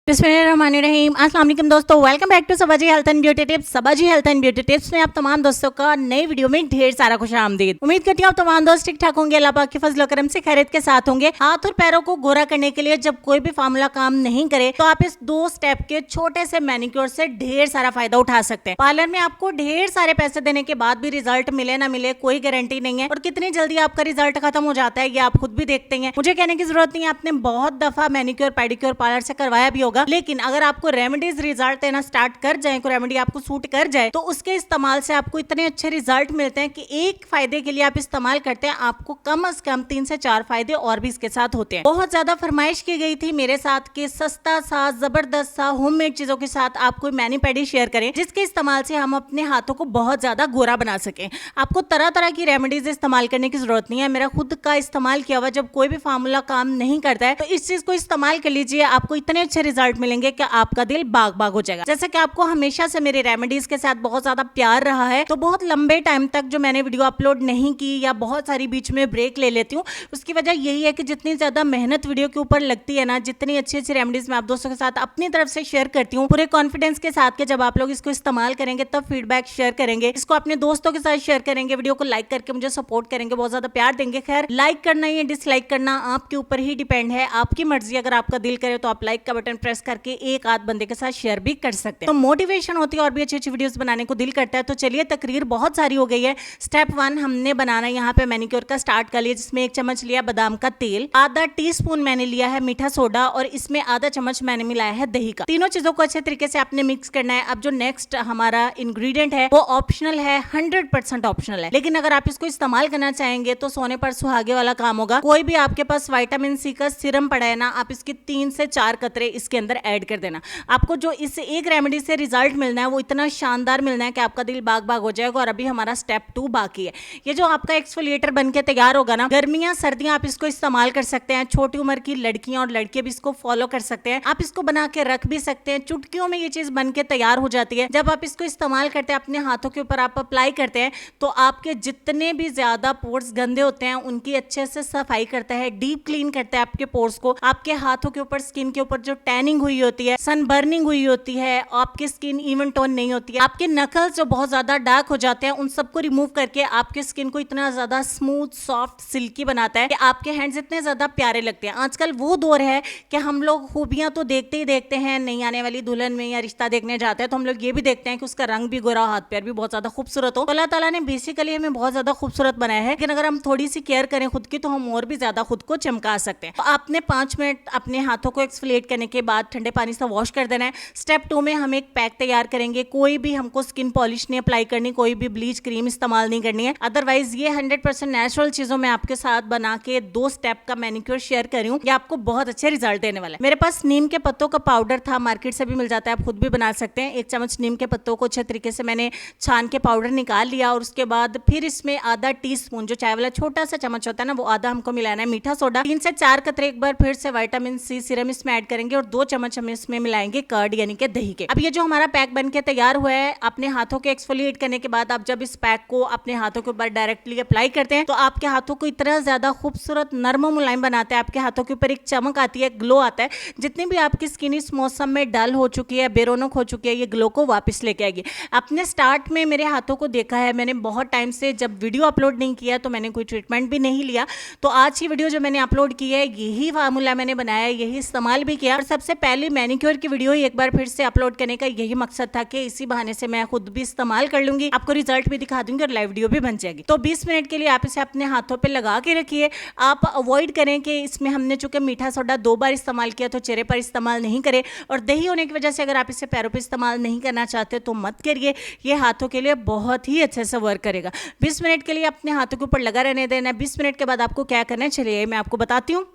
बिस्मिल्लाहिर्रहमानिर्रहीम। अस्सलाम वालेकुम दोस्तों, welcome back to Sabaji health and beauty tips. Sabaji health and beauty tips में आप तमाम दोस्तों का नई वीडियो में ढेर सारा खुशामदीद। उम्मीद करती हूँ आप तमाम दोस्त ठीक ठाक होंगे, अल्लाह पाक के फजल करम से खैरियत के साथ होंगे। हाथ और पैरों को गोरा करने के लिए जब कोई भी फार्मूला काम नहीं करे तो आप इस 2 स्टेप के छोटे से मैनिक्योर से ढेर सारा फायदा उठा सकते हैं। पार्लर में आपको ढेर सारे पैसे देने के बाद भी रिजल्ट मिले ना मिले कोई गारंटी नहीं है, और कितनी जल्दी आपका रिजल्ट खत्म हो जाता है ये आप खुद भी देखते हैं। मुझे कहने की जरूरत नहीं है, आपने बहुत दफा मैनिक्योर पेडिक्योर पार्लर से करवाया भी होगा, लेकिन अगर आपको रेमेडीज रिजल्ट देना स्टार्ट कर जाए, कोई रेमेडी आपको सूट कर जाए, तो उसके इस्तेमाल से आपको इतने अच्छे रिजल्ट मिलते हैं कि एक फायदे के लिए आप इस्तेमाल करते हैं, आपको कम से कम 3 से 4 फायदे और भी इसके साथ होते हैं। बहुत ज्यादा फरमाइश की गई थी मेरे साथ कि सस्ता सा जबरदस्त सा होममेड चीजों के साथ आप कोई मैनी पैडी शेयर करें जिसके इस्तेमाल से हम अपने हाथों को बहुत ज्यादा गोरा बना सकें। आपको तरह तरह की रेमेडीज इस्तेमाल करने की जरूरत नहीं है। मेरा खुद का इस्तेमाल किया हुआ, जब कोई भी फार्मूला काम नहीं करता है तो इस चीज को इस्तेमाल कर लीजिए, आपको इतने अच्छे रिजल्ट मिलेंगे कि आपका दिल बाग बाग हो जाएगा। जैसे कि आपको हमेशा से मेरे रेमेडीज के साथ बहुत ज्यादा प्यार रहा है, तो बहुत लंबे टाइम तक जो मैंने वीडियो अपलोड नहीं की या बहुत सारी बीच में ब्रेक ले लेती हूँ, उसकी वजह यही है कि जितनी ज्यादा मेहनत वीडियो के ऊपर लगती है ना, जितनी अच्छी अच्छी रेमेडीज मैं आप दोस्तों के साथ अपनी तरफ से शेयर करती हूँ पूरे कॉन्फिडेंस के साथ कि जब आप लोग इसको इस्तेमाल करेंगे तब फीडबैक शेयर करेंगे, इसको अपने दोस्तों के साथ शेयर करेंगे, वीडियो को लाइक करके मुझे सपोर्ट करेंगे, बहुत ज्यादा प्यार देंगे। खैर, लाइक करना या डिसलाइक करना आपके ऊपर ही डिपेंड है, आपकी मर्जी। अगर आपका दिल करे तो आप लाइक का बटन प्रेस करके एक आध बंदे के साथ शेयर भी कर सकते हैं, तो मोटिवेशन होती है और भी अच्छी अच्छी वीडियोस बनाने को दिल करता है। तो चलिए, तकरीर बहुत सारी हो गई है। स्टेप 1 हमने बनाना यहाँ पे मैनिक्योर का स्टार्ट कर लिया, जिसमें 1 चम्मच लिया बादाम का तेल, आधा टीस्पून मैंने लिया है मीठा सोडा, और इसमें आधा चम्मच मैंने मिलाया है दही का। तीनों चीजों को अच्छे तरीके से आपने मिक्स करना है। अब जो नेक्स्ट हमारा इंग्रेडिएंट है वो ऑप्शनल है, 100% ऑप्शनल है, लेकिन अगर आप इसको इस्तेमाल करना चाहेंगे तो सोने पर सुहागे वाला काम होगा। कोई भी आपके पास विटामिन सी का सीरम पड़ा है ना, आप इसके 3 से 4 कतरे इसके अंदर ऐड कर देना। आपको जो इस एक रेमेडी से रिजल्ट मिलना है वो इतना शानदार मिलना है कि आपका दिल बाग बाग हो जाएगा। और अभी हमारा स्टेप 2 बाकी है। ये जो आपका एक्सफोलिएटर बनके तैयार होगा ना, गर्मियां सर्दियां आप इसको इस्तेमाल कर सकते हैं। छोटी उम्र की लड़कियां और लड़के भी इसको फॉलो कर सकते हैं। आप इसको बना के रख भी सकते हैं, चुटकियों में ये चीज बनके तैयार हो जाती है। जब आप इसको इस्तेमाल करते हैं, अपने हाथों के ऊपर आप अप्लाई करते हैं, तो आपके जितने भी ज्यादा पोर्स गंदे होते हैं उनकी अच्छे से सफाई करता है, डीप क्लीन करता है आपके पोर्स को। आपके हाथों के ऊपर, स्किन के ऊपर जो टैनिंग हुई होती है, सन बर्निंग हुई होती है, आपकी स्किन इवन टोन नहीं होती है, आपके नकल्स जो बहुत ज्यादा डार्क हो जाते हैं, उन सबको रिमूव करके आपके स्किन को इतना ज्यादा स्मूथ, सॉफ्ट, सिल्की बनाता है कि आपके हैंड्स इतने ज्यादा प्यारे लगते हैं। आजकल वो दौर है कि हम लोग खूबियां तो देखते ही देखते हैं, नहीं आने वाली दुल्हन में या रिश्ता देखने जाते हैं तो हम लोग ये भी देखते हैं कि उसका रंग भी गोरा, हाथ पैर भी बहुत ज्यादा खूबसूरत हो। अल्लाह ताला ने बेसिकली हमें बहुत ज्यादा खूबसूरत बनाया है, लेकिन अगर हम थोड़ी सी केयर करें खुद की तो हम और भी ज्यादा खुद को चमका सकते हैं। तो आपने 5 मिनट अपने हाथों को एक्सफोलिएट करने के बाद ठंडे पानी से वॉश कर देना है। स्टेप 2 में हम एक पैक तैयार करेंगे। कोई भी हमको स्किन पॉलिश नहीं अप्लाई करनी, कोई भी ब्लीच क्रीम इस्तेमाल नहीं करनी है। अदरवाइज ये 100% नेचुरल चीजों में आपके साथ बना के 2 स्टेप का मैनिक्योर शेयर कर रही हूँ। ये आपको बहुत अच्छे रिजल्ट देने वाला है। मेरे पास नीम के पत्तों का पाउडर था, मार्केट से भी मिल जाता है, आप खुद भी बना सकते हैं। 1 चम्मच नीम के पत्तों को अच्छे तरीके से मैंने छान के पाउडर निकाल लिया, और उसके बाद फिर इसमें आधा टीस्पून, जो चाय वाला छोटा सा चम्मच होता है ना, वो आधा हमको मिलाना है मीठा सोडा। 3 से 4 कतरे एक बार फिर से विटामिन सी सीरम इसमें ऐड करेंगे, और 2 चम्मच हम इसमें मिलाएंगे कर्ड यानी कि दही के। अब ये जो हमारा पैक बन के तैयार हुआ है, अपने हाथों के एक्सफोलिएट करने के बाद आप जब इस पैक को अपने हाथों के ऊपर डायरेक्टली अप्लाई करते हैं तो आपके हाथों को इतना ज्यादा खूबसूरत, नरम, मुलायम बनाता है। आपके हाथों के ऊपर एक चमक आती है, ग्लो आता है। जितनी भी आपकी स्किन इस मौसम में डल हो चुकी है, बेरोनक हो चुकी है, ये ग्लो को वापस लेके आएगी। आपने स्टार्ट में मेरे हाथों को देखा है, मैंने बहुत टाइम से जब वीडियो अपलोड नहीं किया तो मैंने कोई ट्रीटमेंट भी नहीं लिया। तो आज की वीडियो जो मैंने अपलोड की है, यही फार्मूला मैंने बनाया, यही इस्तेमाल भी किया, और सबसे पहले मैनिक्योर की वीडियो एक बार फिर से अपलोड करने का यही मकसद था कि इसी बहाने से मैं खुद भी इस्तेमाल कर लूंगी, आपको रिजल्ट भी दिखा दूंगी और लाइव वीडियो भी बन जाएगी। तो 20 मिनट के लिए आप इसे अपने हाथों पे लगा के रखिए। आप अवॉइड करें कि इसमें हमने चूंकि मीठा सोडा 2 बार इस्तेमाल किया तो चेहरे पर इस्तेमाल नहीं करें, और दही होने की वजह से अगर आप इसे पैरों पे इस्तेमाल नहीं करना चाहते तो मत करिए। ये हाथों के लिए बहुत ही अच्छे से वर्क करेगा। 20 मिनट के लिए अपने हाथों के ऊपर लगा रहने देना है। 20 मिनट के बाद आपको क्या करना है, चलिए मैं आपको बताती हूँ।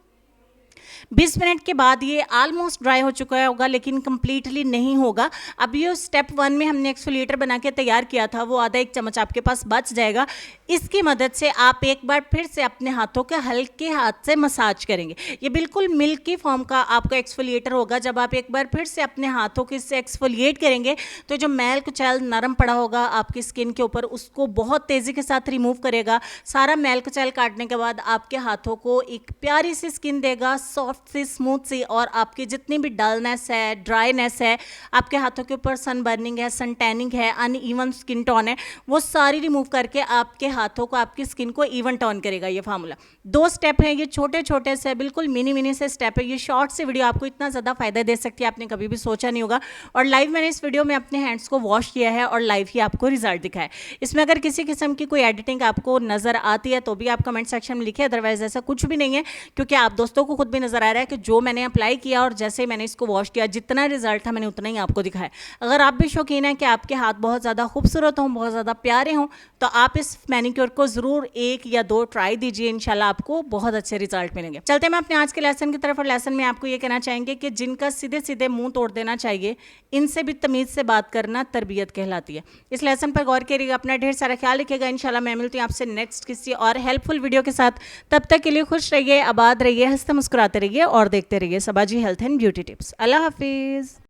20 मिनट के बाद ये ऑलमोस्ट ड्राई हो चुका होगा, लेकिन कंप्लीटली नहीं होगा। अब ये स्टेप 1 में हमने एक्सफोलिएटर बना के तैयार किया था, वो आधा 1 चम्मच आपके पास बच जाएगा। इसकी मदद से आप एक बार फिर से अपने हाथों के हल्के हाथ से मसाज करेंगे। ये बिल्कुल मिल्की फॉर्म का आपका एक्सफोलिएटर होगा। जब आप एक बार फिर से अपने हाथों के इससे एक्सफोलिएट करेंगे तो जो मैल कुचैल नरम पड़ा होगा आपकी स्किन के ऊपर, उसको बहुत तेज़ी के साथ रिमूव करेगा। सारा मैल कुचैल काटने के बाद आपके हाथों को एक प्यारी सी स्किन देगा, सॉफ्ट सॉफ्ट सी, स्मूथ सी, और आपकी जितनी भी डलनेस है, ड्राईनेस है, आपके हाथों के ऊपर सन बर्निंग है, सन टैनिंग है, अनइवन स्किन टोन है, वो सारी रिमूव करके आपके हाथों को, आपकी स्किन को इवन टोन करेगा ये फार्मूला। 2 स्टेप है, ये छोटे छोटे से बिल्कुल मिनी मिनी से स्टेप है। ये शॉर्ट से वीडियो आपको इतना ज़्यादा फायदा दे सकती है, आपने कभी भी सोचा नहीं होगा। और लाइव मैंने इस वीडियो में अपने हैंड्स को वॉश किया है और लाइव ही आपको रिजल्ट दिखा है। इसमें अगर किसी किस्म की कोई एडिटिंग आपको नजर आती है तो भी आप कमेंट सेक्शन में लिखिए, अदरवाइज ऐसा कुछ भी नहीं है, क्योंकि आप दोस्तों को खुद भी नजर आ रहा है कि जो मैंने अप्लाई किया और जैसे मैंने इसको वॉश किया, जितना रिजल्ट था मैंने उतना ही आपको दिखाया। अगर आप भी शौकीन है कि आपके हाथ बहुत ज़्यादा खूबसूरत हों, बहुत ज़्यादा प्यारे हों, तो आप इस मैनिक्योर को ज़रूर 1 या 2 ट्राई दीजिए, इंशाल्लाह आपको बहुत अच्छे रिजल्ट मिलेंगे। चलते हैं मैं अपने आज के लेसन की तरफ, और लेसन में आपको ये कहना चाहेंगे कि जिनका सीधे सीधे मुंह तोड़ देना चाहिए, इनसे भी तमीज़ से बात करना तरबियत कहलाती है। इस लेसन पर गौर करिएगा, अपना ढेर सारा ख्याल रखिएगा। इंशाल्लाह मैं मिलती हूँ आपसे नेक्स्ट किसी और हेल्पफुल वीडियो के साथ। तब तक के लिए खुश रहिए, आबाद रहिए, हंसते मुस्कुराते रहिए और देखते रहिए सबाजी हेल्थ एंड ब्यूटी टिप्स। अल्लाह हाफिज़।